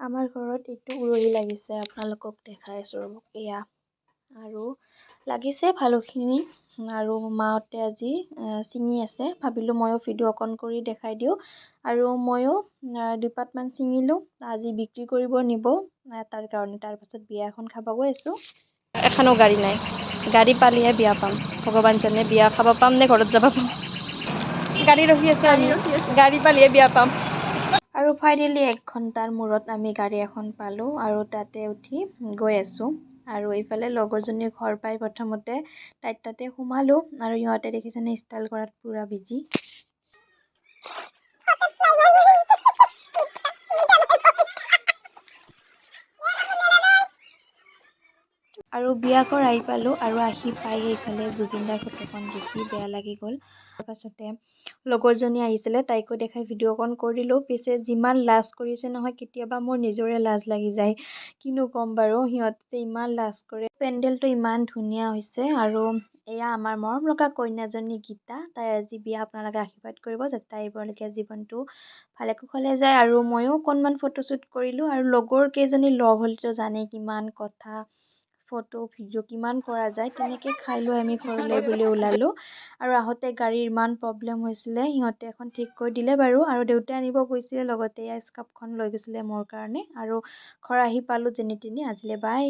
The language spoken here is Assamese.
আমাৰ ঘৰত এইটো উৰহি লাগিছে, আপোনালোকক দেখাই আছোঁ ৰ'ব, এয়া আৰু লাগিছে ভালোখিনি। আৰু মাহঁতে আজি ছিঙি আছে, ভাবিলোঁ ময়ো ভিডিঅ' অকণ কৰি দেখাই দিওঁ। আৰু ময়ো দুপাতমান ছিঙিলোঁ, আজি বিক্ৰী কৰিব নিব তাৰ কাৰণে। তাৰপাছত বিয়া এখন খাব গৈ আছোঁ। এখনো গাড়ী নাই, গাড়ী পালেহে বিয়া পাম। ভগৱান জানে বিয়া খাব পাম নে ঘৰত যাব পাম। গাড়ী ৰখি আছোঁ আমি, গাড়ী পালেহে বিয়া পাম। আৰু ফাইনেলি 1 ঘণ্টাৰ মূৰত আমি গাড়ী এখন পালোঁ আৰু তাতে উঠি গৈ আছোঁ। আৰু এইফালে লগৰজনীৰ ঘৰ পাই প্ৰথমতে তাইৰ তাতে সোমালোঁ আৰু সিহঁতে দেখিছেনে ষ্টাইল কৰাত পুৰা বিজি। আৰু বিয়া ঘৰ আহি পালোঁ আৰু আহি পাই এইফালে জুবিনদাৰ ফটোখন দেখি বেয়া লাগি গ'ল। তাৰপাছতে লগৰজনী আহিছিলে, তাইকো দেখাই ভিডিঅ' অকণ কৰিলোঁ। পিছে যিমান লাজ কৰিছে নহয়, কেতিয়াবা মোৰ নিজৰে লাজ লাগি যায়। কিনো ক'ম বাৰু, সিহঁতে ইমান লাজ কৰে। পেণ্ডেলটো ইমান ধুনীয়া হৈছে। আৰু এয়া আমাৰ মৰম লগা কইনাজনী গীতা, তাইৰ আজি বিয়া। আপোনালোকে আশীৰ্বাদ কৰিব যাতে তাইৰ বৰলীয়া জীৱনটো ভালে কুশলে যায়। আৰু ময়ো অকণমান ফটোশ্বুট কৰিলোঁ। আৰু লগৰ কেইজনী লগ হ'লেতো জানেই কিমান কথা, ফটো ভিডিঅ' কিমান কৰা যায়। তেনেকৈ খাই লৈ আমি ঘৰলৈ বুলি ওলালোঁ। আৰু আহোঁতে গাড়ীৰ ইমান প্ৰব্লেম হৈছিলে, সিহঁতে এখন ঠিক কৰি দিলে বাৰু। আৰু দেউতাই আনিব গৈছিলে, লগতে এয়া স্কাৰ্ফখন লৈ গৈছিলে মোৰ কাৰণে। আৰু ঘৰ আহি পালোঁ যেনি তেনি। আজিলৈ বাই।